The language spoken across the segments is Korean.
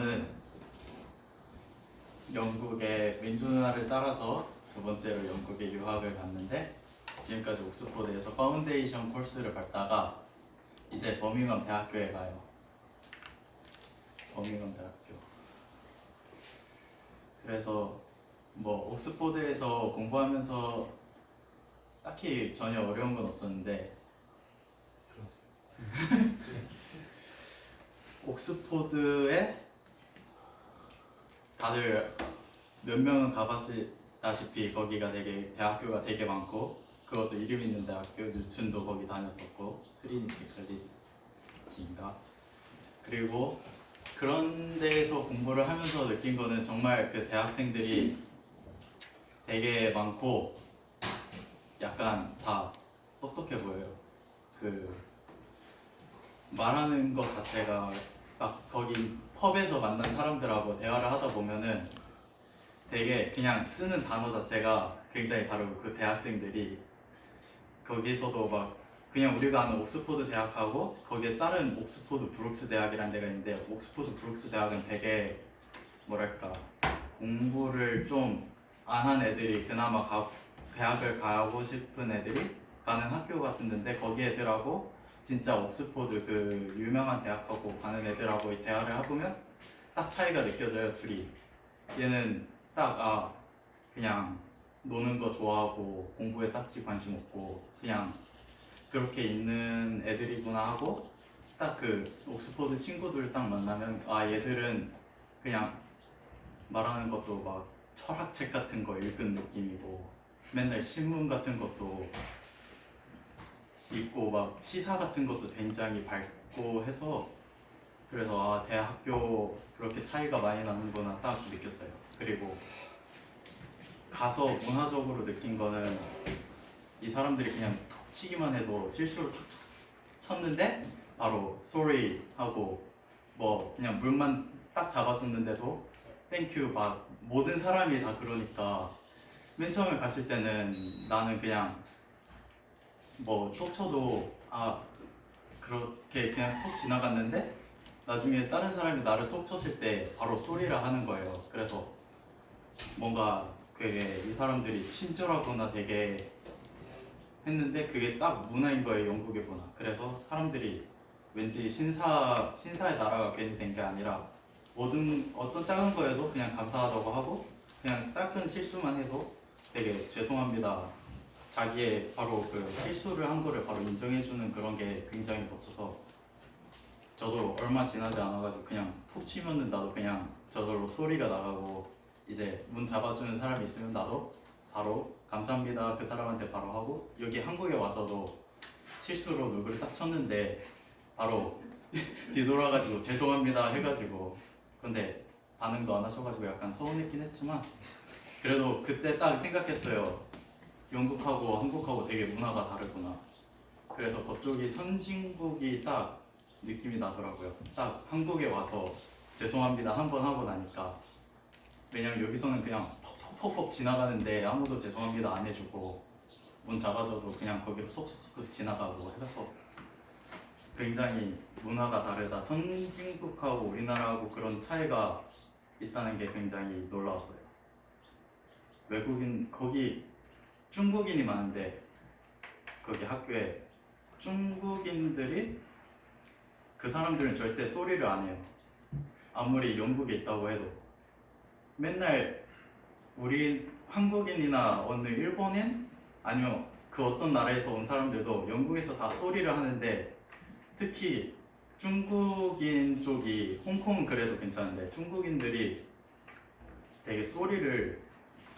저는 영국의 민주문화를 따라서 두 번째로 영국에 유학을 갔는데 지금까지 옥스퍼드에서 파운데이션 코र्스를 밟다가 이제 버밍엄 대학교에 가요. 버밍엄 대학교. 그래서 뭐 옥스퍼드에서 공부하면서 딱히 전혀 어려운 건 없었는데 옥스퍼드에 다들 몇 명은 가봤다시피 거기가 되게 대학교가 되게 많고 그것도 이름 있는 대학교, 뉴튼도 거기 다녔었고 트리니티 칼리지인가. 그리고 그런 데에서 공부를 하면서 느낀 거는 정말 그 대학생들이 되게 많고 약간 다 똑똑해 보여요. 그 말하는 것 자체가 막 거기 펍에서 만난 사람들하고 대화를 하다 보면은 되게 그냥 쓰는 단어 자체가 굉장히 다르고 그 대학생들이 거기서도 막 그냥 우리가 아는 옥스퍼드 대학하고 거기에 다른 옥스퍼드 브룩스 대학이라는 데가 있는데 옥스퍼드 브룩스 대학은 되게 뭐랄까 공부를 좀 안 한 애들이 그나마 대학을 가고 싶은 애들이 가는 학교 같은 데인데 거기 애들하고 진짜 옥스퍼드 그 유명한 대학하고 가는 애들하고 대화를 해보면 딱 차이가 느껴져요. 둘이 얘는 딱 그냥 노는 거 좋아하고 공부에 딱히 관심 없고 그냥 그렇게 있는 애들이구나 하고 딱 그 옥스퍼드 친구들 딱 만나면 얘들은 그냥 말하는 것도 막 철학책 같은 거 읽은 느낌이고 맨날 신문 같은 것도 읽고 막 시사 같은 것도 굉장히 밝고 해서 그래서 대학교 그렇게 차이가 많이 나는구나 딱 느꼈어요. 그리고 가서 문화적으로 느낀 거는 이 사람들이 그냥 톡 치기만 해도 실수를 탁 쳤는데 바로 sorry 하고 뭐 그냥 물만 딱 잡아줬는데도 땡큐 막 모든 사람이 다 그러니까 맨 처음에 갔을 때는 나는 그냥 뭐 톡 쳐도 그렇게 그냥 톡 지나갔는데 나중에 다른 사람이 나를 톡 쳤을 때 바로 소리를 하는 거예요. 그래서 뭔가 그게 이 사람들이 친절하구나 되게 했는데 그게 딱 문화인 거예요. 영국의 문화. 그래서 사람들이 왠지 신사의 나라가 괜히 된 게 아니라 모든 어떤 작은 거에도 그냥 감사하다고 하고 그냥 작은 실수만 해도 되게 죄송합니다. 자기의 바로 그 실수를 한 거를 바로 인정해주는 그런 게 굉장히 멋져서 저도 얼마 지나지 않아가지고 그냥 툭 치면은 나도 그냥 저절로 소리가 나가고 이제 문 잡아주는 사람이 있으면 나도 바로 감사합니다 그 사람한테 바로 하고 여기 한국에 와서도 실수로 누구를 딱 쳤는데 바로 뒤돌아가지고 죄송합니다 해가지고 근데 반응도 안 하셔가지고 약간 서운했긴 했지만 그래도 그때 딱 생각했어요. 영국하고 한국하고 되게 문화가 다르구나. 그래서 그쪽이 선진국이 딱 느낌이 나더라고요. 딱 한국에 와서 죄송합니다 한 번 하고 나니까 왜냐면 여기서는 그냥 퍽퍽퍽 지나가는데 아무도 죄송합니다 안 해주고 문 잡아줘도 그냥 거기로 쏙쏙쏙 지나가고 해서 굉장히 문화가 다르다. 선진국하고 우리나라하고 그런 차이가 있다는 게 굉장히 놀라웠어요. 외국인 거기 중국인이 많은데 거기 학교에 중국인들이 그 사람들은 절대 소리를 안 해요. 아무리 영국에 있다고 해도 맨날 우리 한국인이나 어느 일본인 아니면 그 어떤 나라에서 온 사람들도 영국에서 다 소리를 하는데 특히 중국인 쪽이 홍콩은 그래도 괜찮은데 중국인들이 되게 소리를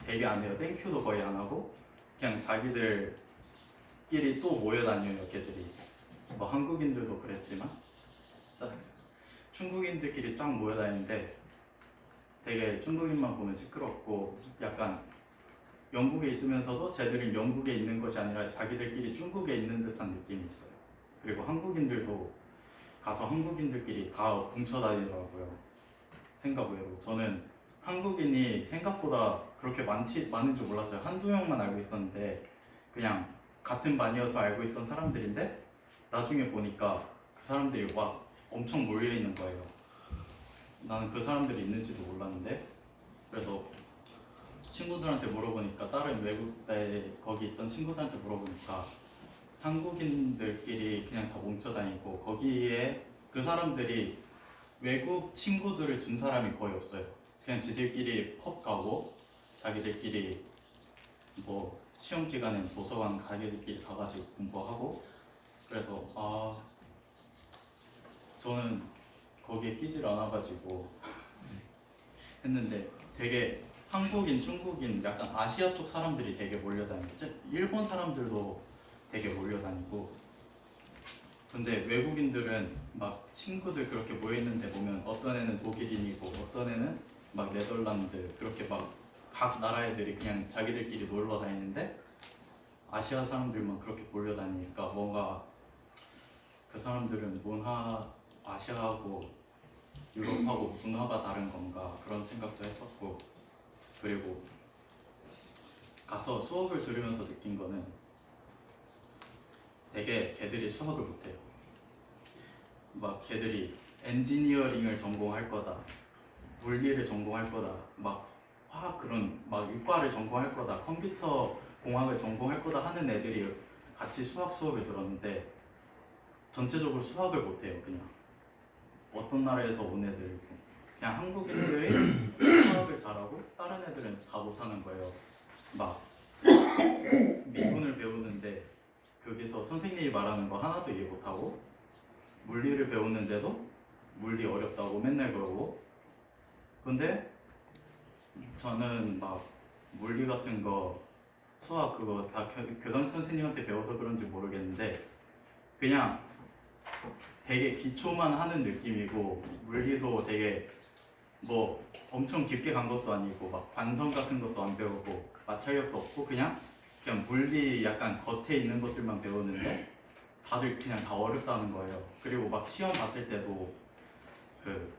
되게 안 해요. 땡큐도 거의 안 하고 그냥 자기들끼리 또 모여 다녀요. 걔들이 뭐 한국인들도 그랬지만 중국인들끼리 딱 모여 다니는데 되게 중국인만 보면 시끄럽고 약간 영국에 있으면서도 쟤들은 영국에 있는 것이 아니라 자기들끼리 중국에 있는 듯한 느낌이 있어요. 그리고 한국인들도 가서 한국인들끼리 다 뭉쳐 다니더라고요. 생각 외로. 저는 한국인이 생각보다 그렇게 많은 줄 몰랐어요. 한두 명만 알고 있었는데 그냥 같은 반이어서 알고 있던 사람들인데 나중에 보니까 그 사람들이 막 엄청 몰려 있는 거예요. 나는 그 사람들이 있는지도 몰랐는데 그래서 친구들한테 물어보니까 다른 외국에 거기 있던 친구들한테 물어보니까 한국인들끼리 그냥 다 뭉쳐 다니고 거기에 그 사람들이 외국 친구들을 둔 사람이 거의 없어요. 그냥 지들끼리 펍 가고 자기들끼리 뭐 시험 기간엔 도서관 가게들끼리 가가지고 공부하고 그래서 저는 거기에 끼질 않아가지고 했는데 되게 한국인, 중국인, 약간 아시아 쪽 사람들이 되게 몰려다니고 일본 사람들도 되게 몰려다니고 근데 외국인들은 막 친구들 그렇게 모여있는데 보면 어떤 애는 독일인이고 어떤 애는 막 네덜란드 그렇게 막 각 나라 애들이 그냥 자기들끼리 놀러 다니는데 아시아 사람들만 그렇게 몰려다니니까 뭔가 그 사람들은 아시아하고 유럽하고 문화가 다른 건가 그런 생각도 했었고 그리고 가서 수업을 들으면서 느낀 거는 되게 걔들이 수학을 못해요. 막 걔들이 엔지니어링을 전공할 거다, 물리를 전공할 거다, 막 화학 그런 막 이과를 전공할 거다, 컴퓨터 공학을 전공할 거다 하는 애들이 같이 수학 수업을 들었는데 전체적으로 수학을 못해요. 그냥 어떤 나라에서 온 애들이고 그냥 한국인들이 수학을 잘하고 다른 애들은 다 못하는 거예요. 막 미분을 배우는데 거기서 선생님이 말하는 거 하나도 이해 못하고 물리를 배우는데도 물리 어렵다고 맨날 그러고 근데 저는 막 물리 같은 거 수학 그거 다 교장 선생님한테 배워서 그런지 모르겠는데 그냥 되게 기초만 하는 느낌이고 물리도 되게 뭐 엄청 깊게 간 것도 아니고 막 관성 같은 것도 안 배우고 마찰력도 없고 그냥 물리 약간 겉에 있는 것들만 배우는데 다들 그냥 다 어렵다는 거예요. 그리고 막 시험 봤을 때도 그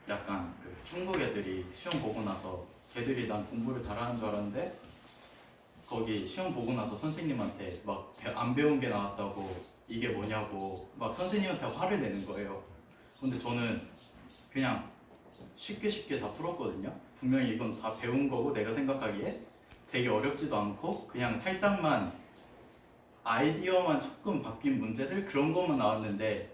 약간 그 중국 애들이 시험 보고 나서 걔들이 난 공부를 잘하는 줄 알았는데 거기 시험 보고 나서 선생님한테 막 안 배운 게 나왔다고 이게 뭐냐고 막 선생님한테 화를 내는 거예요. 근데 저는 그냥 쉽게 다 풀었거든요. 분명히 이건 다 배운 거고 내가 생각하기에 되게 어렵지도 않고 그냥 살짝만 아이디어만 조금 바뀐 문제들 그런 것만 나왔는데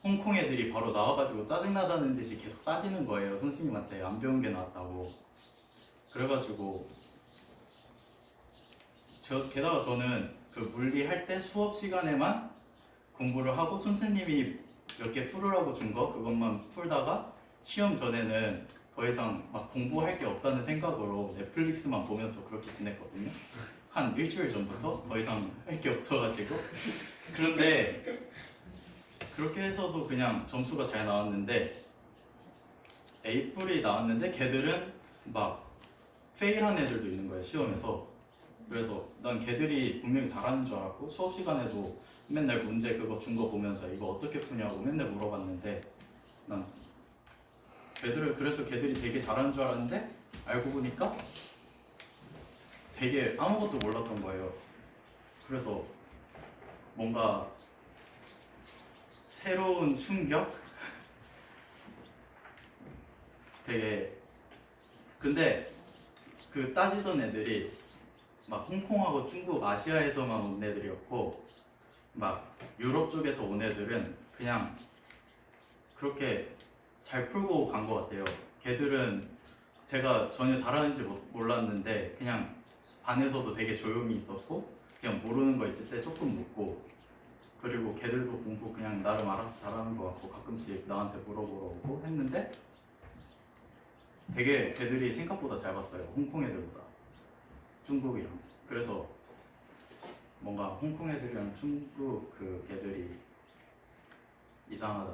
홍콩 애들이 바로 나와가지고 짜증나다는 듯이 계속 따지는 거예요. 선생님한테 안 배운 게 나왔다고. 그래가지고 게다가 저는 그 물리 할 때 수업 시간에만 공부를 하고 선생님이 몇 개 풀으라고 준 거 그것만 풀다가 시험 전에는 더 이상 막 공부할 게 없다는 생각으로 넷플릭스만 보면서 그렇게 지냈거든요. 한 일주일 전부터 더 이상 할 게 없어가지고 그런데 그렇게 해서도 그냥 점수가 잘 나왔는데 A뿔이 나왔는데 걔들은 막 페일한 애들도 있는 거예요 시험에서. 그래서 난 걔들이 분명히 잘하는 줄 알았고 수업 시간에도 맨날 문제 그거 준 거 보면서 이거 어떻게 푸냐고 맨날 물어봤는데 난 그래서 걔들이 되게 잘하는 줄 알았는데 알고 보니까 되게 아무것도 몰랐던 거예요. 그래서 뭔가 새로운 충격? 되게 근데 그 따지던 애들이 막 홍콩하고 중국, 아시아에서만 온 애들이었고 막 유럽 쪽에서 온 애들은 그냥 그렇게 잘 풀고 간 것 같아요. 걔들은 제가 전혀 잘하는지 몰랐는데 그냥 반에서도 되게 조용히 있었고 그냥 모르는 거 있을 때 조금 묻고 그리고 걔들도 공부 그냥 나름 알아서 잘하는 것 같고 가끔씩 나한테 물어보러 오고 했는데 되게 걔들이 생각보다 잘 봤어요. 홍콩 애들보다 중국이랑. 그래서 뭔가 홍콩 애들이랑 중국 그 걔들이 이상하다.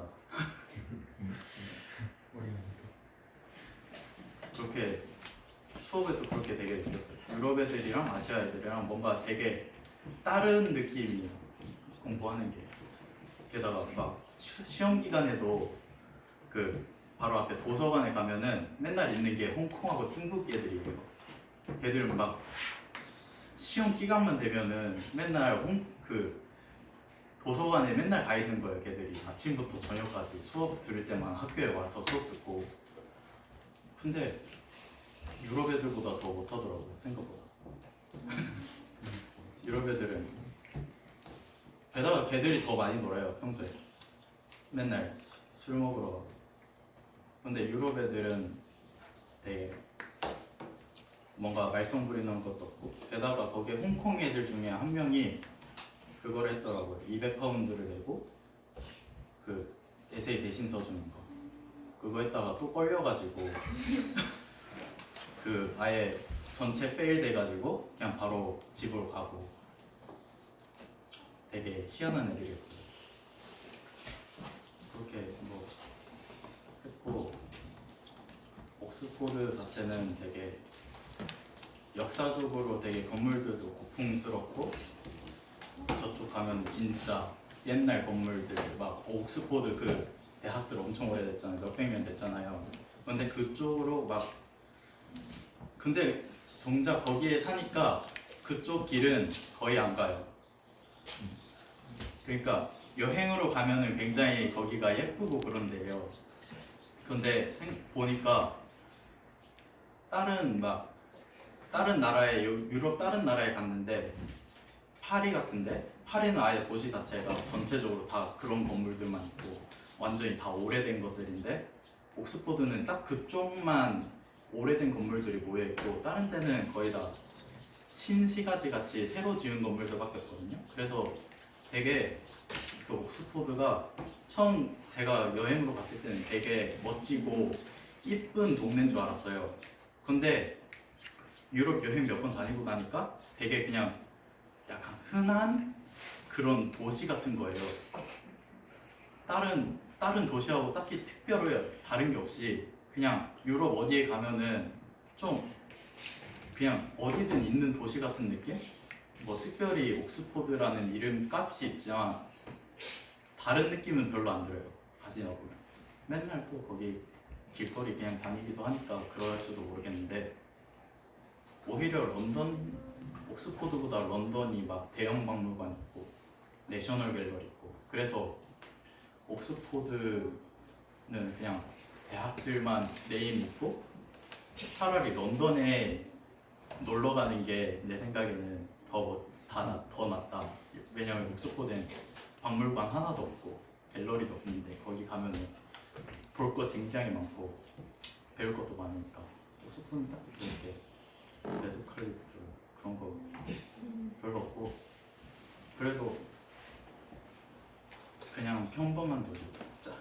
그렇게 수업에서 그렇게 되게 느꼈어요. 유럽 애들이랑 아시아 애들이랑 뭔가 되게 다른 느낌이 공부하는 게. 게다가 막 시험 기간에도 그 바로 앞에 도서관에 가면은 맨날 있는 게 홍콩하고 중국 애들이에요. 걔들 막 시험 기간만 되면은 맨날 도서관에 맨날 가 있는 거예요. 걔들이 아침부터 저녁까지 수업 들을 때만 학교에 와서 수업 듣고. 근데 유럽 애들보다 더 못하더라고요. 생각보다. 유럽 애들은 게다가 걔들이 더 많이 놀아요. 평소에 맨날 술 먹으러 가고. 근데 유럽 애들은 되게 뭔가 말썽 부리는 것도 없고, 게다가 거기에 홍콩 애들 중에 한 명이 그걸 했더라고요. 200파운드를 내고 그 에세이 대신 써주는 거. 그거 했다가 또 걸려가지고 그 아예 전체 페일 돼가지고 그냥 바로 집으로 가고. 되게 희한한 애들이었어요. 그렇게 뭐 했고, 옥스포드 자체는 되게 역사적으로 되게 건물들도 고풍스럽고, 저쪽 가면 진짜 옛날 건물들 막 옥스포드 그 대학들 엄청 오래됐잖아요. 몇백 년 됐잖아요. 근데 그쪽으로 막, 근데 정작 거기에 사니까 그쪽 길은 거의 안 가요. 그러니까 여행으로 가면은 굉장히 거기가 예쁘고 그런데요. 근데 보니까 다른 나라에, 유럽 다른 나라에 갔는데, 파리 같은데, 파리는 아예 도시 자체가 전체적으로 다 그런 건물들만 있고 완전히 다 오래된 것들인데, 옥스포드는 딱 그쪽만 오래된 건물들이 모여 있고 다른 데는 거의 다 신시가지 같이 새로 지은 건물들밖에 없거든요. 그래서 되게 그 옥스포드가 처음 제가 여행으로 갔을 때는 되게 멋지고 이쁜 동네인 줄 알았어요. 근데 유럽 여행 몇 번 다니고 나니까 되게 그냥 약간 흔한 그런 도시 같은 거예요. 다른 도시하고 딱히 특별히 다른 게 없이 그냥 유럽 어디에 가면은 좀 그냥 어디든 있는 도시 같은 느낌? 뭐 특별히 옥스포드라는 이름 값이 있지만 다른 느낌은 별로 안 들어요. 가지다 보면 맨날 또 거기 길거리 그냥 다니기도 하니까 그럴 수도 모르겠는데, 오히려 옥스포드보다 런던이 막 대형 박물관 있고 내셔널 갤러리 있고, 그래서 옥스포드는 그냥 대학들만 네임 있고, 차라리 런던에 놀러 가는 게 내 생각에는 더 낫다. 왜냐면 옥스포드엔 박물관 하나도 없고 갤러리도 없는데 거기 가면은 볼 거 굉장히 많고 배울 것도 많으니까. 옥스포드는 딱 이렇게 레드 칼리프 그런 거 별로 없고, 그래도 그냥 평범한 도시,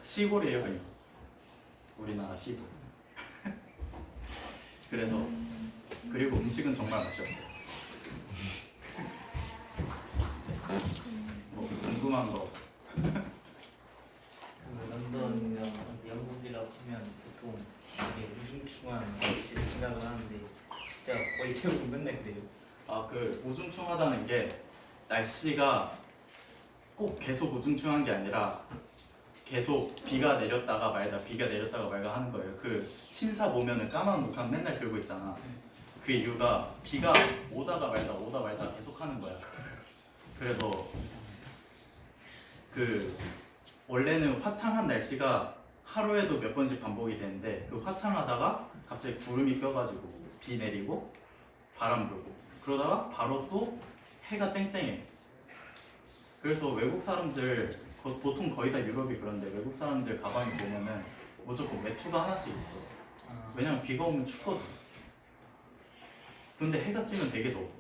시골이에요 그냥. 우리나라 시골. 그래서 그리고 음식은 정말 맛이 없어요. 뭐 궁금한 거. 런던이랑 영국이라고 하면 보통 되게 우중충한 것이 생각을 하는데 진짜 거의 대부분 맨날 그래요. 그 우중충하다는 게 날씨가 꼭 계속 우중충한 게 아니라 계속 비가 내렸다가 말다 하는 거예요. 그 신사 보면은 까만 우산 맨날 들고 있잖아. 그 이유가 비가 오다가 말다 계속 하는 거야. 그래서 그 원래는 화창한 날씨가 하루에도 몇 번씩 반복이 되는데, 그 화창하다가 갑자기 구름이 껴가지고 비 내리고 바람 불고 그러다가 바로 또 해가 쨍쨍해. 그래서 외국 사람들, 보통 거의 다 유럽이 그런데 외국 사람들 가방에 보면은 무조건 외투가 하나씩 있어. 왜냐면 비가 오면 춥거든. 근데 해가 찌면 되게 더워.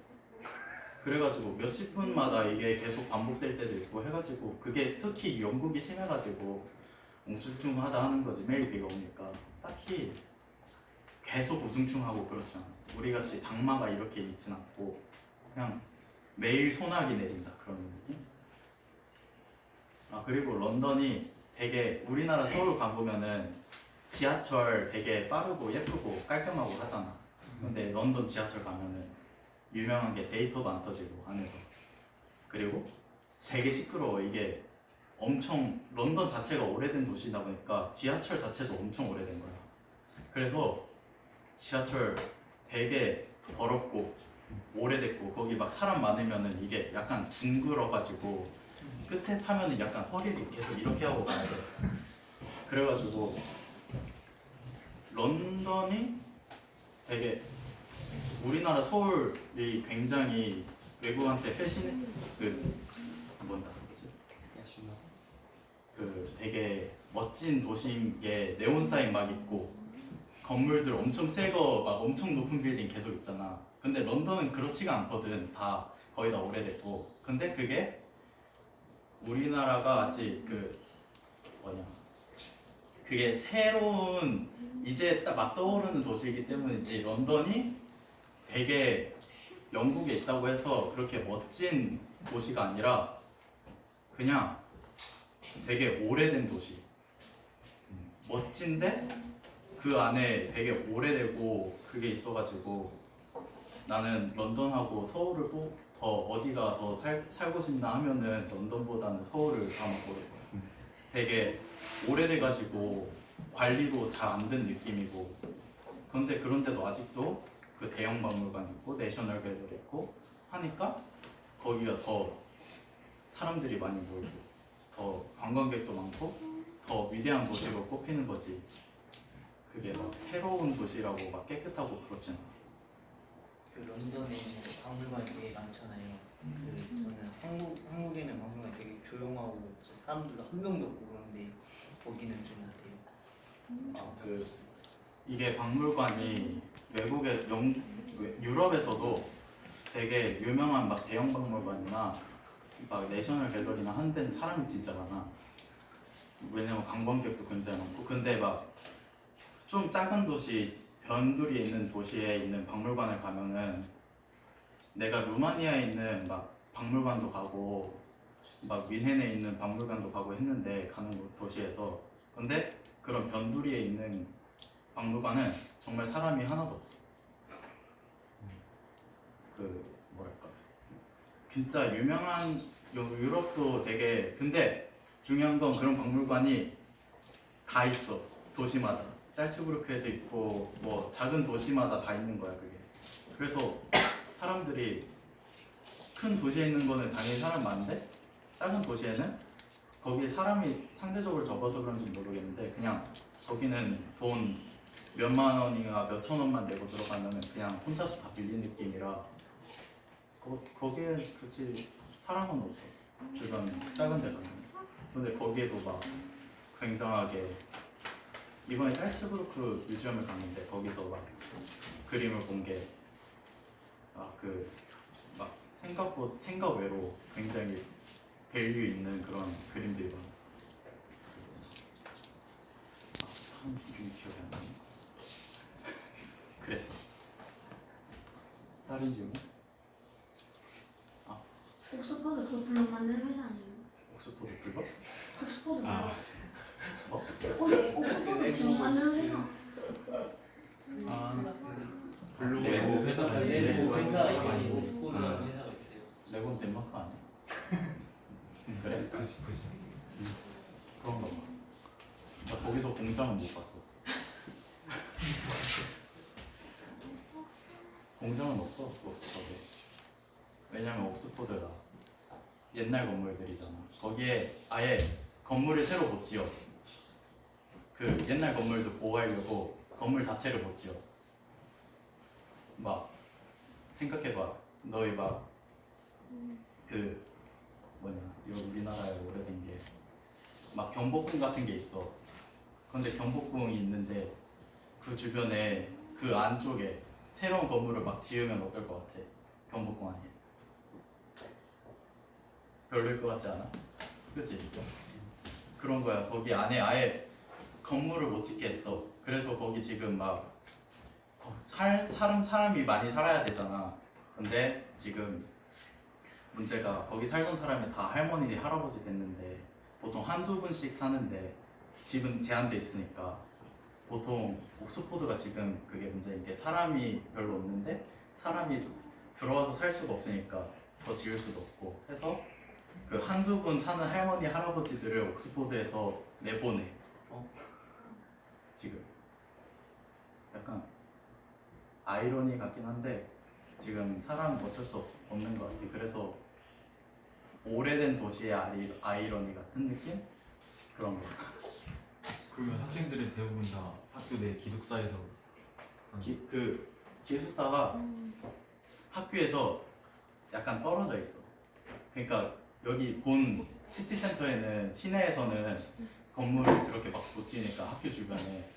그래가지고 몇십 분마다 이게 계속 반복될 때도 있고 해가지고, 그게 특히 영국이 심해가지고 우중충하다 하는 거지. 매일 비가 오니까 딱히 계속 우중충하고 그렇지 않아. 우리같이 장마가 이렇게 있진 않고 그냥 매일 소나기 내린다 그런 느낌? 그리고 런던이 되게, 우리나라 서울 가보면은 지하철 되게 빠르고 예쁘고 깔끔하고 하잖아. 근데 런던 지하철 가면은 유명한 게 데이터도 안 터지고 안에서, 그리고 되게 시끄러워. 이게 엄청, 런던 자체가 오래된 도시다 보니까 지하철 자체도 엄청 오래된 거야. 그래서 지하철 되게 더럽고 오래됐고, 거기 막 사람 많으면은 이게 약간 둥글어가지고 끝에 타면은 약간 허리를 계속 이렇게 하고 가야 돼. 그래가지고 런던이 되게 우리나라 서울이 굉장히 외국한테 패션 뭔다 그러지? 그 되게 멋진 도시인 게 네온 사인 막 있고 건물들 엄청 새 거 막 엄청 높은 빌딩 계속 있잖아. 근데 런던은 그렇지가 않거든. 다 거의 다 오래됐고. 근데 그게 우리나라가 아직 뭐냐 그게 새로운 이제 딱 막 떠오르는 도시이기 때문이지 런던이 되게 영국에 있다고 해서 그렇게 멋진 도시가 아니라 그냥 되게 오래된 도시. 멋진데 그 안에 되게 오래되고 그게 있어가지고 나는 런던하고 서울을 꼭 더 어디가 더 살고 싶나 하면은 런던보다는 서울을 다 먹고 되게 오래돼가지고 관리도 잘 안 된 느낌이고 그런데도 아직도 그 대형 박물관 있고 내셔널 갤러리 있고 하니까 거기가 더 사람들이 많이 모이고 더 관광객도 많고 더 위대한 도시로 꼽히는 거지. 그게 막 새로운 도시라고 막 깨끗하고 그렇진 않아. 그 런던에 박물관이 되게 많잖아요. 저는 한국에는 박물관이 되게 조용하고 사람들도 한 명도 없고 그런데 거기는 좀 어때요? 이게 박물관이 외국의 유럽에서도 되게 유명한 막 대형 박물관이나 막 내셔널 갤러리나 한 데는 사람이 진짜 많아. 왜냐면 관광객도 굉장히 많고. 근데 막 좀 작은 도시 변두리에 있는 도시에 있는 박물관을 가면은 내가 루마니아에 있는 막 박물관도 가고 막 뮌헨에 있는 박물관도 가고 했는데 가는 도시에서 근데 그런 변두리에 있는 박물관은 정말 사람이 하나도 없어. 뭐랄까 진짜 유명한 유럽도 되게 근데 중요한 건 그런 박물관이 다 있어. 도시마다 짤츠부르크에도 있고 뭐 작은 도시마다 다 있는 거야 그게. 그래서 사람들이 큰 도시에 있는 거는 당연히 사람 많은데 작은 도시에는 거기에 사람이 상대적으로 적어서 그런지 모르겠는데 그냥 거기는 돈 몇만 원이나 몇천 원만 내고 들어가면은 그냥 혼자서 다 빌린 느낌이라 거기에 그치 사람은 없어. 주변 작은 데 가면. 근데 거기에도 막 굉장하게 이번에 짤츠부르크 뮤지엄을 갔는데 거기서 막 그림을 본 게 막 생각 외로 굉장히 밸류 있는 그런 그림들이 많았어. 사람 이름이 기억이 안 나네. 그랬어. 다른 질문? 옥스퍼드 그 블록 만드는 회사 아니에요? 옥스퍼드 그거? 옥스퍼드 아. 블록. 옥스퍼드 블록 만드는 회사. 블루 레고 회사가 레고 회사 있는 이름이 옥스포드라는 회사가 있어요. 레고는 덴마크 아니야? 그래? 그런가 봐. 나 거기서 공장은 못 봤어. 공장은 없어 옥스퍼드에. 왜냐면 옥스퍼드가 옛날 건물들이잖아. 거기에 아예 건물을 새로 못 지어. 그 옛날 건물도 보호하려고 건물 자체를 못 지어. 막 생각해봐. 너희 막 이거 우리나라에 오래된 게 막 경복궁 같은 게 있어. 근데 경복궁이 있는데 그 주변에 그 안쪽에 새로운 건물을 막 지으면 어떨 것 같아? 경복궁 안에 별로일 것 같지 않아? 그치? 그런 거야. 거기 안에 아예 건물을 못 짓게 했어. 그래서 거기 지금 막 사람이 많이 살아야 되잖아. 근데 지금 문제가 거기 살던 사람이 다 할머니, 할아버지 됐는데 보통 한두 분씩 사는데 집은 제한돼 있으니까 보통 옥스포드가 지금 그게 문제인 게 사람이 별로 없는데 사람이 들어와서 살 수가 없으니까 더 지을 수도 없고 해서 그 한두 분 사는 할머니, 할아버지들을 옥스포드에서 내보내. 지금 약간 아이러니 같긴 한데 지금 사람 어쩔 수 없는 것 같아. 그래서 오래된 도시의 아이러니 같은 느낌? 그런 거. 그러면 학생들은 대부분 다 학교 내 기숙사에서 그 기숙사가 학교에서 약간 떨어져 있어. 그러니까 여기 본 시티센터에는 시내에서는 건물을 그렇게 막 못 지으니까 학교 주변에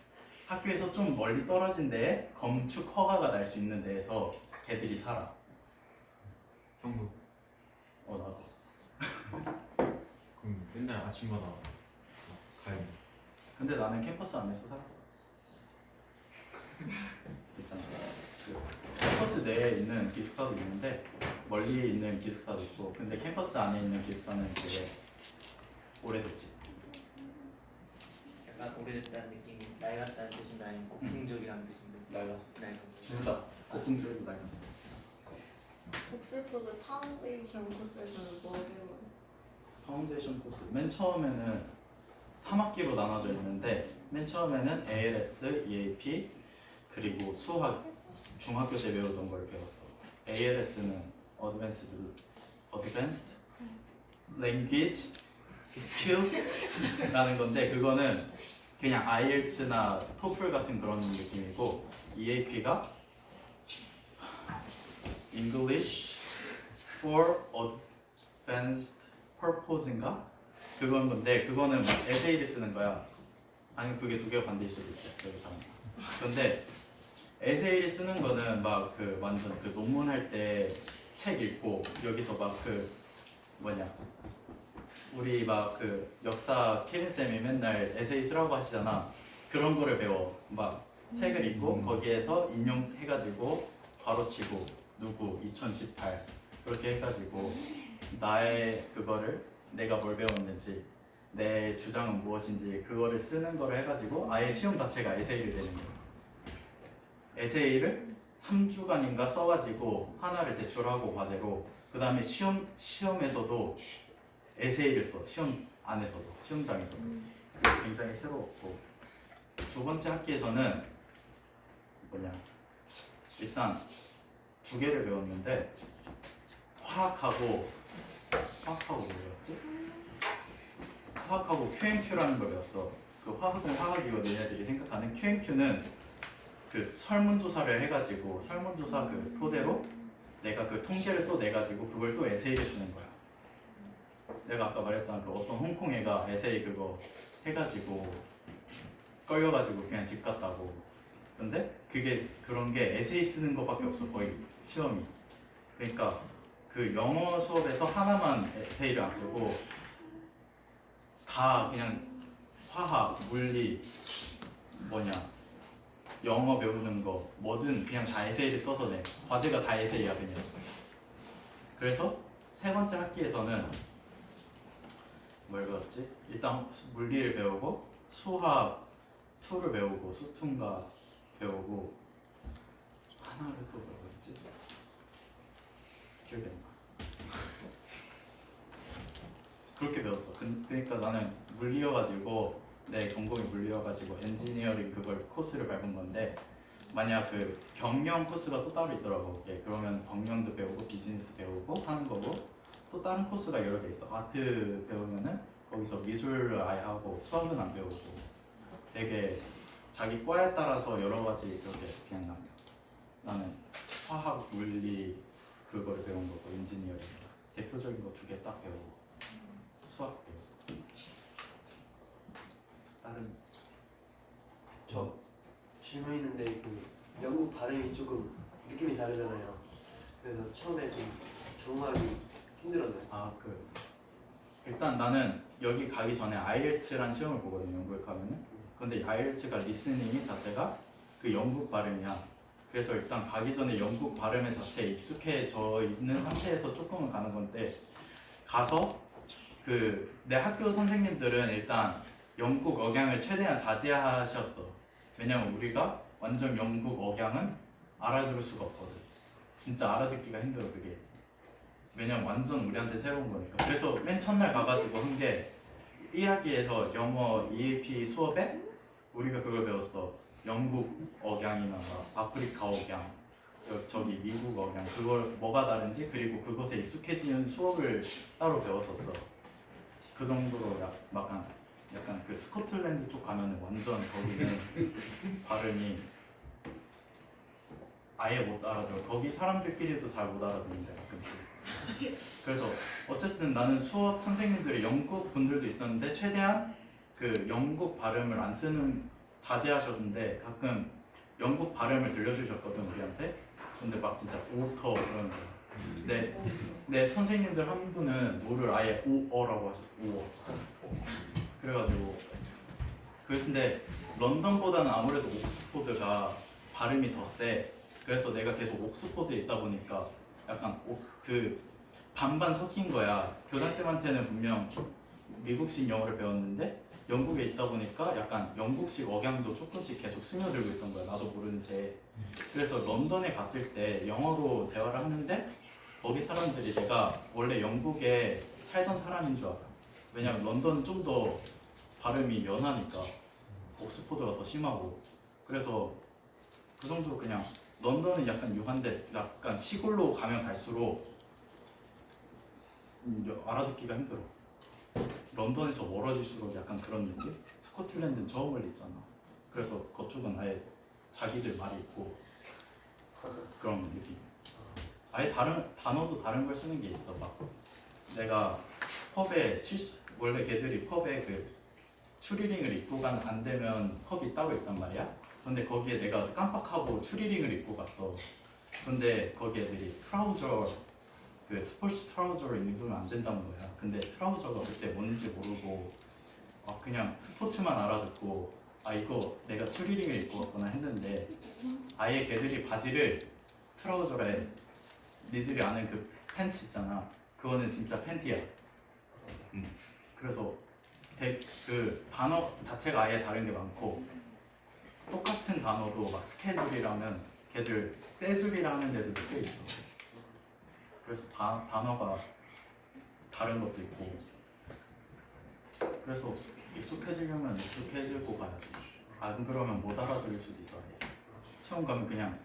학교에서 좀 멀리 떨어진 데에 건축 허가가 날 수 있는 데에서 걔들이 살아. 형도 나도. 그럼 맨날 아침마다 가요. 근데 나는 캠퍼스 안에서 살았어. 있잖아. 그 캠퍼스 내에 있는 기숙사도 있는데 멀리 있는 기숙사도 있고, 근데 캠퍼스 안에 있는 기숙사는 되게 오래됐지. 약간 오래됐다는 느낌이 낡았다는 뜻인가 아니면 고풍적이라는 뜻인가? 낡았어. 낡았어. 둘 다. 고풍적이고 낡았어. 복습학을 파운데이션 코스에서는 뭐 배워요? 파운데이션 코스. 맨 처음에는 3학기로 나눠져 있는데 맨 처음에는 ALS, EAP 그리고 수학 중학교 때 배우던 걸 배웠어. ALS는 Advanced Language Skills라는 건데 그거는 그냥 IELTS나 TOEFL 같은 그런 느낌이고 EAP가 English for Advanced Purpose인가? 그건 건데 그거는 막 에세이를 쓰는 거야. 아니면 그게 두 개가 반대일 수도 있어요. 여기서는. 근데 에세이를 쓰는 거는 막 그 완전 그 논문 할 때 책 읽고 여기서 막 그 뭐냐 우리 막 그 역사 케빈 쌤이 맨날 에세이 쓰라고 하시잖아. 그런 거를 배워. 막 책을 읽고 거기에서 인용해가지고 괄호치고 누구 2018 그렇게 해가지고 나의 그거를 내가 뭘 배웠는지 내 주장은 무엇인지 그거를 쓰는 거를 해가지고 아예 시험 자체가 에세이를 내는 거예요. 에세이를 3주간인가 써가지고 하나를 제출하고 과제로 그 다음에 시험에서도 에세이를 써. 시험 안에서도 시험장에서도 굉장히 새로웠고 두 번째 학기에서는 뭐냐 일단 두 개를 배웠는데 화학하고 뭐였지? 화학하고 QMQ라는 걸 배웠어. 그 화학은 화학이고 얘네들이 생각하는 QMQ는 그 설문조사를 해가지고 설문조사 그 토대로 내가 그 통계를 또 내가지고 그걸 또 에세이를 쓰는 거야. 내가 아까 말했잖아. 그 어떤 홍콩 애가 에세이 그거 해가지고 끌려가지고 그냥 집 갔다고. 근데 그게 그런 게 에세이 쓰는 것밖에 없어 거의 시험이. 그러니까 그 영어 수업에서 하나만 에세이를 안 쓰고 다 그냥 화학, 물리, 뭐냐 영어 배우는 거 뭐든 그냥 다 에세이를 써서 내. 과제가 다 에세이야 그냥. 그래서 세 번째 학기에서는 뭘 배웠지? 일단 물리를 배우고 수학 2를 배우고 수tun가 배우고 하나를 또 배웠지? 기억이 안 나. 그렇게 배웠어. 그러니까 나는 물리여가지고 내 전공이 물리여가지고 엔지니어링 그걸 코스를 밟은 건데 만약 그 경영 코스가 또 따로 있더라고. 그게 그러면 경영도 배우고 비즈니스 배우고 하는 거고 또 다른 코스가 여러 개 있어. 아트 배우면은 거기서 미술을 아예 하고 수학은 안 배우고 되게 자기 과에 따라서 여러 가지 그렇게 그냥 나는 화학, 물리 그거를 배운 거고 엔지니어링 대표적인 거 두 개 딱 배우고 수학 배웠어. 다른 저 질문 있는데 그 영국 발음이 조금 느낌이 다르잖아요. 그래서 처음에 좀 적응하기 힘들었나요? 일단 나는 여기 가기 전에 IELTS라는 시험을 보거든요. 영국에 가면은. 근데 IELTS가 리스닝이 자체가 그 영국 발음이야. 그래서 일단 가기 전에 영국 발음의 자체에 익숙해져 있는 상태에서 조금은 가는 건데 가서 그 내 학교 선생님들은 일단 영국 억양을 최대한 자제하셨어. 왜냐면 우리가 완전 영국 억양은 알아들을 수가 없거든. 진짜 알아듣기가 힘들어 그게. 왜냐면 완전 우리한테 새로운 거니까. 그래서 맨 첫날 가가지고 한 게 1학기에서 영어 EAP 수업에 우리가 그걸 배웠어. 영국 억양이나 막 아프리카 억양, 저기 미국어 그냥 그걸 뭐가 다른지 그리고 그것에 익숙해지는 수업을 따로 배웠었어. 그 정도로 약간 그 스코틀랜드 쪽 가면은 완전 거기는 발음이 아예 못 알아들어. 거기 사람들끼리도 잘 못 알아듣는데 가끔씩. 그래서 어쨌든 나는 수업 선생님들이 영국 분들도 있었는데 최대한 그 영국 발음을 안 쓰는 자제하셨는데 가끔 영국 발음을 들려주셨거든 우리한테. 근데 막 진짜 오터 그런 거. 내 선생님들 한 분은 오를 아예 오어라고 하셨어. 오어. 그래가지고 근데 런던보다는 아무래도 옥스포드가 발음이 더 세. 그래서 내가 계속 옥스포드에 있다 보니까 약간 그 반반 섞인 거야. 교장쌤한테는 분명 미국식 영어를 배웠는데 영국에 있다 보니까 약간 영국식 억양도 조금씩 계속 스며들고 있던 거야. 나도 모르는 새. 그래서 런던에 갔을 때 영어로 대화를 하는데 거기 사람들이 내가 원래 영국에 살던 사람인 줄 알아. 왜냐면 런던은 좀 더 발음이 연하니까 옥스포드가 더 심하고. 그래서 그 정도로 그냥 런던은 약간 유한데 약간 시골로 가면 갈수록 알아듣기가 힘들어. 런던에서 멀어질수록 약간 그런 느낌? 스코틀랜드는 저 멀리 있잖아. 그래서 그쪽은 아예 자기들 말이 있고 그런 느낌. 아예 다른 단어도 다른 걸 쓰는 게 있어. 막 내가 펍에 원래 걔들이 펍에 그 추리링을 입고 안 되면 펍이 따로 있단 말이야. 근데 거기에 내가 깜빡하고 추리링을 입고 갔어. 근데 거기 애들이 트라우저 그 스포츠 트라우저를 입으면 안 된다는 거야. 근데 트라우저가 그때 뭔지 모르고 그냥 스포츠만 알아듣고 이거 내가 추리링을 입고 갔구나 했는데 아예 걔들이 바지를 트라우저에 니들이 아는 그 팬츠 있잖아. 그거는 진짜 팬티야. 그래서 그 단어 자체가 아예 다른 게 많고 똑같은 단어도 막 스케줄이라면 걔들 세줄이라 하는 애들도 꽤 있어. 그래서 단어가 다른 것도 있고. 그래서 익숙해지려면 익숙해지고 가야지. 안 그러면 못 알아들을 수도 있어. 처음 가면 그냥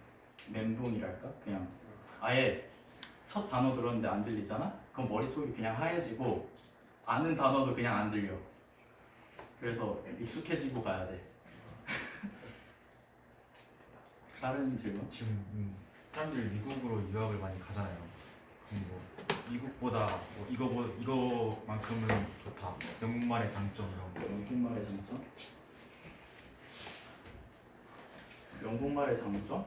멘붕이랄까? 그냥 아예 첫 단어 들었는데 안 들리잖아? 그럼 머릿속이 그냥 하얘지고 아는 단어도 그냥 안 들려. 그래서 익숙해지고 가야 돼. 다른 질문? 지금 사람들이 미국으로 유학을 많이 가잖아요. 그럼 뭐 미국보다 뭐 이거만큼은 좋다. 영국말의 장점 이런 거. 영국말의 장점? 영국말의 장점?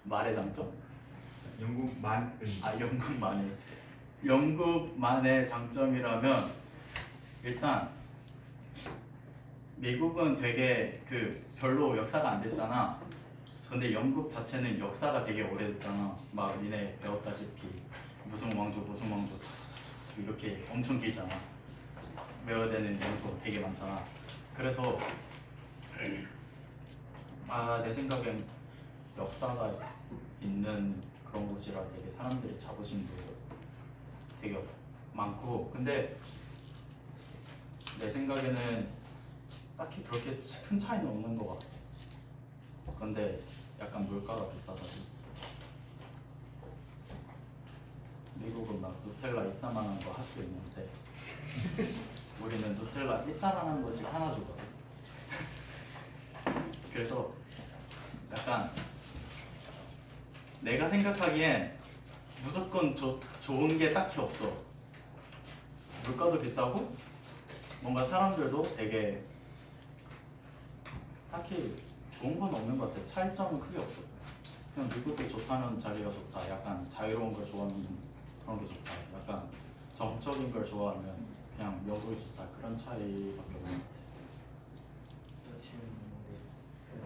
말의 장점? 영국만의 영국만의 장점이라면 일단 미국은 되게 별로 역사가 안 됐잖아. 근데 영국 자체는 역사가 되게 오래됐잖아. 막 니네 배웠다시피 무슨 왕조 차차차차 이렇게 엄청 길잖아. 외워야 되는 영조 되게 많잖아. 그래서 내 생각엔 역사가 있는 그런 곳이라 되게 사람들이 자부심도 되게 많고. 근데 내 생각에는 딱히 그렇게 큰 차이는 없는 것 같아. 근데 약간 물가가 비싸가지고. 미국은 막 누텔라 이따만한 거 할 수 있는데 우리는 누텔라 이따만한 것이 하나 주거든. 그래서 약간 내가 생각하기엔 무조건 좋은 게 딱히 없어. 물가도 비싸고 뭔가 사람들도 되게 딱히 좋은 건 없는 것 같아. 차이점은 크게 없어. 그냥 미국이 좋다면 자기가 좋다. 약간 자유로운 걸 좋아하는 그런 게 좋다. 약간 정적인 걸 좋아하면 그냥 영국이 좋다. 그런 차이밖에 없는 것 같아.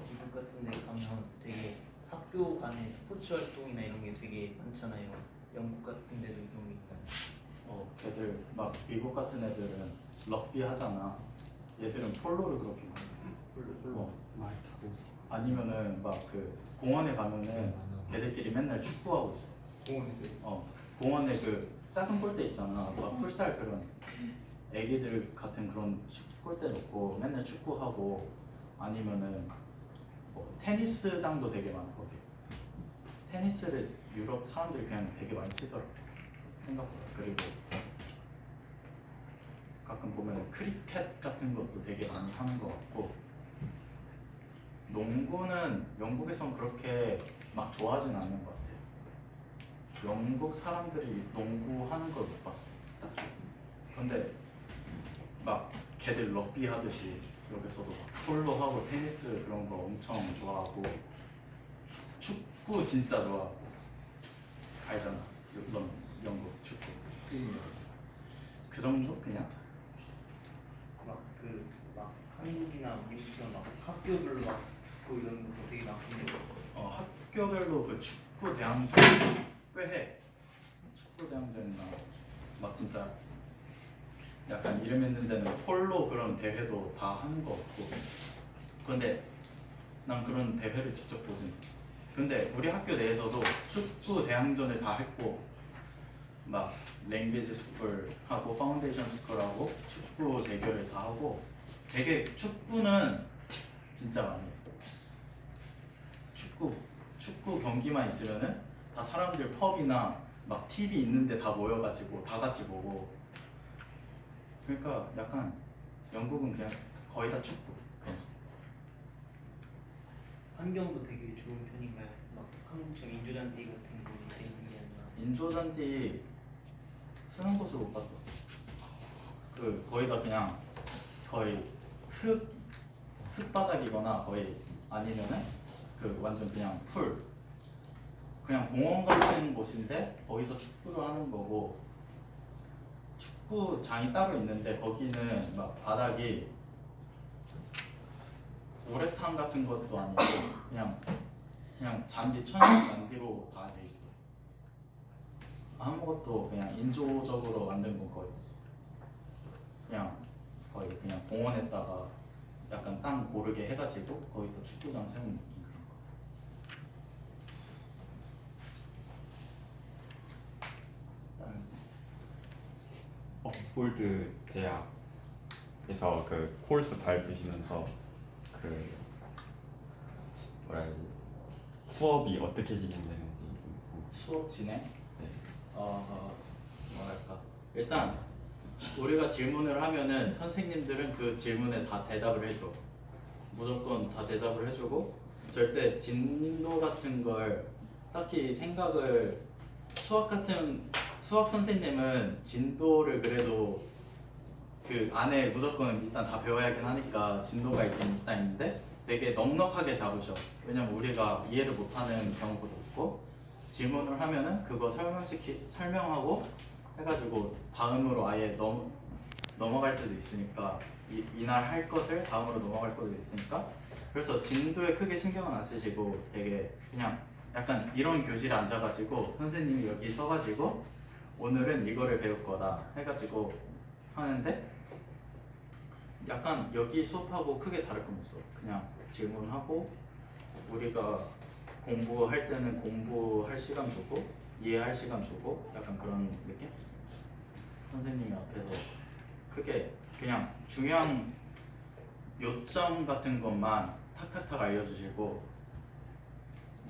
미국 같은 데 가면 되게 학교 간의 스포츠 활동이나 이런 게 되게 많잖아요. 영국 같은 데도 이런 게 있나요? 걔들 막 미국 같은 애들은 럭비 하잖아. 얘들은 폴로를 그렇게 많이 해. 말 타고 아니면은 막 공원에 가면은 걔들끼리 맨날 축구하고 있어. 공원에서 공원에 작은 골대 있잖아. 막 풀살 그런 애기들 같은 그런 골대 놓고 맨날 축구하고 아니면은 테니스장도 되게 많거든. 테니스를 유럽 사람들이 그냥 되게 많이 치더라고 생각보다. 그리고 가끔 보면 크리켓 같은 것도 되게 많이 하는 것 같고, 농구는 영국에선 그렇게 막 좋아하진 않는 것 같아요. 영국 사람들이 농구 하는 걸 못 봤어요. 딱. 근데 막 걔들 럭비 하듯이 여기서도 막 폴로 하고 테니스 그런 거 엄청 좋아하고, 축구 진짜 좋아하고. 알잖아, 영국 축구. 그 정도 그냥. 막 한국이나 미국처럼 막 학교별로 막 뭐 이런 거 되게 많긴데 학교별로 그 축구 대항전 꽤 해. 축구 대항전이나 막 진짜 약간 이름 있는 데는 폴로 그런 대회도 다 하는 거 같고. 근데 난 그런 대회를 직접 보진 않았어. 근데 우리 학교 내에서도 축구 대항전을 다 했고, 막 랭귀지 스쿨 하고 파운데이션 스쿨 하고 축구 대결을 다 하고, 되게 축구는 진짜 많이 해. 축구 경기만 있으면은 다 사람들 펍이나 막 TV 있는데 다 모여가지고 다 같이 보고. 그러니까 약간 영국은 그냥 거의 다 축구. 그냥. 환경도 되게 좋은 편인가요? 막 한국처럼 인조잔디 같은 거 있는 게 아니라. 인조잔디 쓰는 곳을 못 봤어. 그 거의 다 그냥 거의 흙바닥이거나 거의 아니면은 그 완전 그냥 그냥 공원 같은 곳인데 거기서 축구를 하는 거고, 축구장이 따로 있는데 거기는 막 바닥이 우레탄 같은 것도 아니고 그냥 잔디, 천연 잔디로 다 돼 있어. 아무것도 그냥 인조적으로 만든 건 거의 없어. 그냥 거의 그냥 공원에다가 약간 땅 고르게 해가지고 거기다 축구장 세운 느낌. 옥스포드 대학에서 그 코र्스 밟으시면서 그 뭐라 해야 되지? 수업이 어떻게 진행되는지 수업 진행? 네. 뭐랄까, 일단 우리가 질문을 하면은 선생님들은 그 질문에 다 대답을 해줘. 무조건 다 대답을 해주고, 절대 진도 같은 걸 딱히 생각을, 수학 선생님은 진도를 그래도 그 안에 무조건 일단 다 배워야긴 하니까 진도가 있긴 있다 있는데 되게 넉넉하게 잡으셔. 왜냐면 우리가 이해를 못하는 경우도 있고, 질문을 하면은 그거 설명하고 해가지고 다음으로 아예 넘어갈 때도 있으니까, 이날 할 것을 다음으로 넘어갈 때도 있으니까. 그래서 진도에 크게 신경은 안 쓰시고 되게 그냥 약간 이런 교실에 앉아가지고 선생님이 여기 서가지고 오늘은 이거를 배울 거다 해가지고 하는데, 약간 여기 수업하고 크게 다를 건 없어. 그냥 질문하고, 우리가 공부할 때는 공부할 시간 주고 이해할 시간 주고 약간 그런 느낌? 선생님이 앞에서 크게 그냥 중요한 요점 같은 것만 탁탁탁 알려주시고,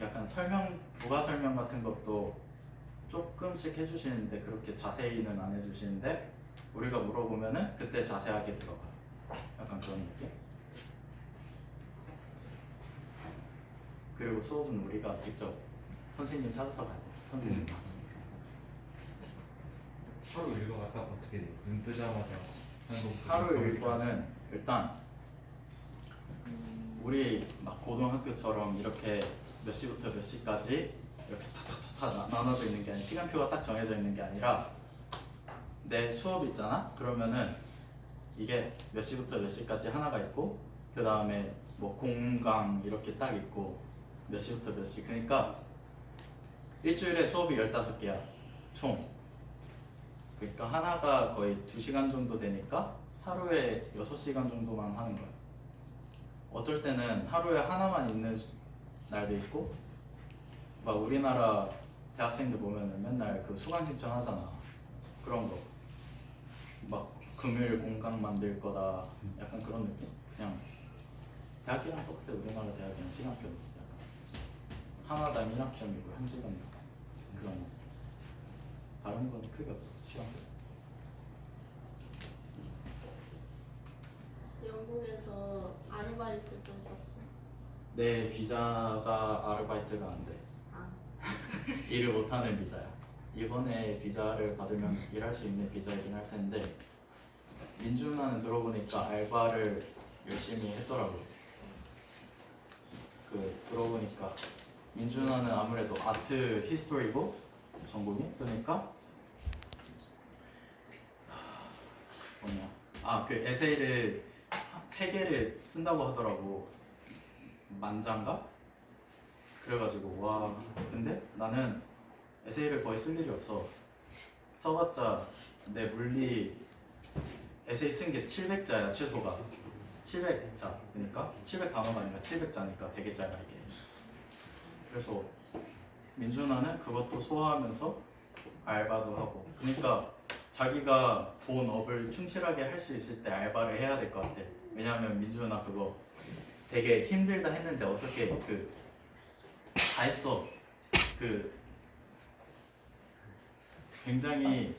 약간 부가 설명 같은 것도 조금씩 해주시는데 그렇게 자세히는 안 해주시는데, 우리가 물어보면은 그때 자세하게 들어가요. 약간 그런 느낌? 그리고 수업은 우리가 직접 선생님 찾아서 가요. 선생님. 하루 일과가 딱 어떻게 돼? 눈 뜨자마자 하는 것부터 하루 거기까지. 일과는 일단 우리 막 고등학교처럼 이렇게 몇 시부터 몇 시까지 이렇게 탁탁탁 나눠져 있는 게 아니라, 시간표가 딱 정해져 있는 게 아니라, 내 수업 있잖아? 그러면은 이게 몇 시부터 몇 시까지 하나가 있고, 그 다음에 뭐 공강 이렇게 딱 있고, 몇 시부터 몇 시. 그러니까 일주일에 수업이 15개야 총. 그러니까 하나가 거의 2시간 정도 되니까 하루에 6시간 정도만 하는 거야. 어쩔 때는 하루에 하나만 있는 날도 있고, 막 우리나라 대학생들 보면은 맨날 그 수강 신청 하잖아. 그런 거. 막 금요일 공강 만들 거다. 약간 그런 느낌? 그냥 대학이랑 똑같아. 우리나라 대학이랑 시간표. 약간 하나당 1학점이고 1시간 그런 거. 다른 건 크게 없어 시간. 영국에서 아르바이트도 했었어. 내 비자가 아르바이트가 안 돼. 아, 일을 못하는 비자야. 이번에 비자를 받으면 일할 수 있는 비자이긴 할 텐데 민준아는 들어보니까 알바를 열심히 했더라고. 들어보니까 민준아는 아무래도 아트 히스토리고 전공이 그러니까 그 에세이를 3개를 쓴다고 하더라고. 만장가? 그래가지고 와 근데 나는 에세이를 거의 쓸 일이 없어. 써봤자 내 물리 에세이 쓴 게 700자야 최소가. 700자 그러니까 700단어가 아니라 700자니까 되게 짧아 이게. 그래서 민준아는 그것도 소화하면서 알바도 하고 그러니까 자기가 본 업을 충실하게 할 수 있을 때 알바를 해야 될 것 같아. 왜냐하면 민준아 그거 되게 힘들다 했는데 어떻게 다 했어. 굉장히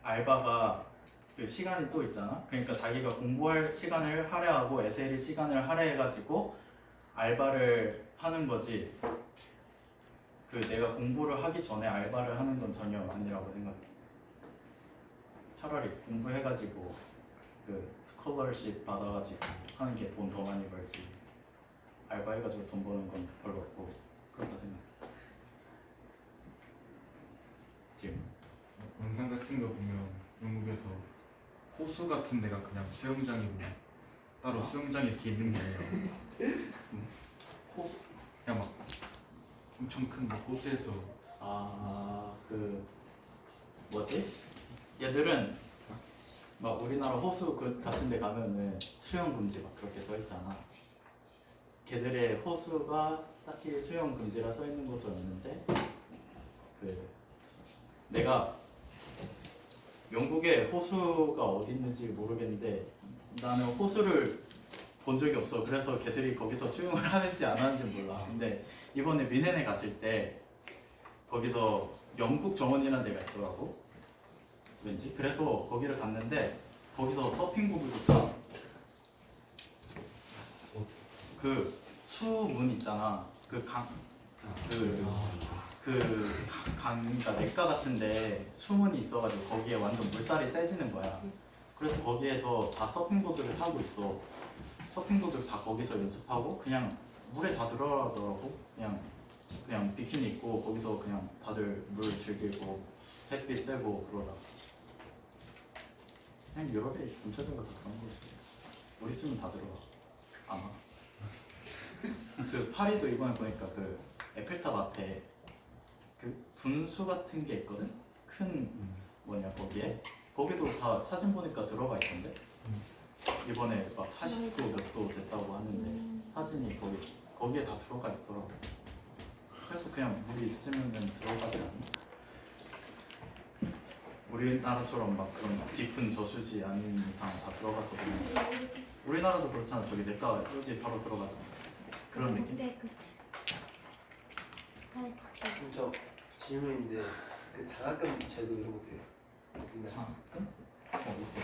알바가 시간이 또 있잖아. 그러니까 자기가 공부할 시간을 할애하고 에세이를 시간을 할애해가지고 알바를 하는 거지. 내가 공부를 하기 전에 알바를 하는 건 전혀 아니라고 생각해. 차라리 공부해가지고 스콜러십 받아가지고 하는 게 돈 더 많이 벌지. 알바해가지고 돈 버는 건 별로 없고 그렇다 생각해. 지금 영상 같은 거 보면 영국에서 호수 같은 데가 그냥 수영장이고 따로 수영장이 이렇게 있는 게 아니라 그냥 막 엄청 큰 막 호수에서 뭐지? 얘들은 막 우리나라 호수 같은 데 가면은 수영 금지 막 그렇게 써 있잖아. 걔들의 호수가 딱히 수영 금지라 써 있는 곳은 없는데 내가 영국에 호수가 어디 있는지 모르겠는데 나는 호수를 본 적이 없어. 그래서 걔들이 거기서 수영을 하는지 안 하는지 몰라. 근데 이번에 미넨에 갔을 때 거기서 영국 정원이라는 데가 있더라고. 왠지. 그래서 거기를 갔는데 거기서 서핑복을 줬다. 수문 있잖아. 그러니까 냇가 같은데 수문이 있어가지고 거기에 완전 물살이 세지는 거야. 그래서 거기에서 다 서핑보드를 타고 있어. 서핑보드를 다 거기서 연습하고 그냥 물에 다 들어가더라고. 그냥 비키니 입고 거기서 그냥 다들 물 즐기고 햇빛 쐬고 그러다. 그냥 유럽에 전체적으로 다 그런 거지. 우리 쓰면 다 들어가 아마. 파리도 이번에 보니까 에펠탑 앞에 분수 같은 게 있거든? 큰 거기도 다 사진 보니까 들어가 있던데? 이번에 막 40도 몇 도 됐다고 하는데 사진이 거기에 다 들어가 있더라고. 그래서 그냥 물이 있으면 들어가지 않나? 우리나라처럼 막 그런 깊은 저수지 아닌 이상 다 들어가서 그냥 우리나라도 그렇잖아. 저기 냇가 여기 바로 들어가잖아. 그런 느낌? 진짜 질문인데 장학금 제도 이런 것도 있나요? 장학금? 있어.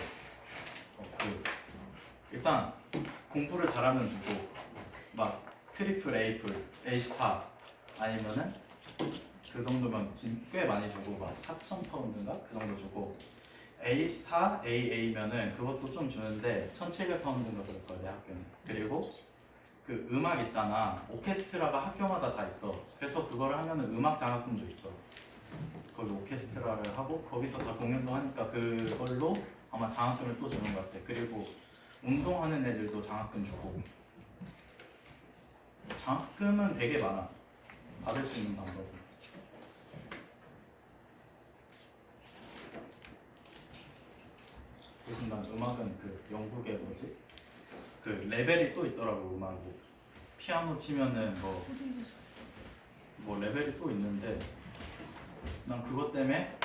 일단 공부를 잘하면 주고 막 트리플 A 스타 아니면은 그 정도면 꽤 많이 주고 막 4,000파운드인가 그 정도 주고 A 스타 AA면은 그것도 좀 주는데 1,700파운드인가 그럴 거야 내 학교는. 그리고 음악 있잖아. 오케스트라가 학교마다 다 있어. 그래서 그거를 하면은 음악 장학금도 있어. 거기 오케스트라를 하고 거기서 다 공연도 하니까 그걸로 아마 장학금을 또 주는 것 같아. 그리고 운동하는 애들도 장학금 주고. 장학금은 되게 많아. 받을 수 있는 방법이. 대신 난 음악은 영국의 레벨이 또 있더라고. 음악이 피아노 치면은 뭐 레벨이 또 있는데 난 그것 때문에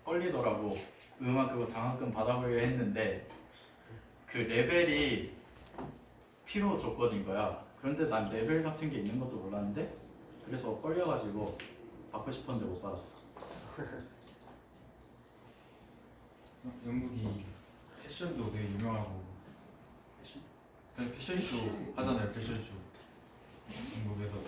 걸리더라고. 음악 그거 장학금 받아보려 했는데 레벨이 필요 조건인 거야. 그런데 난 레벨 같은 게 있는 것도 몰랐는데 그래서 끌려가지고 받고 싶었는데 못 받았어. 영국이 패션도 되게 유명하고 패션쇼 하잖아요. 패션쇼 영국에서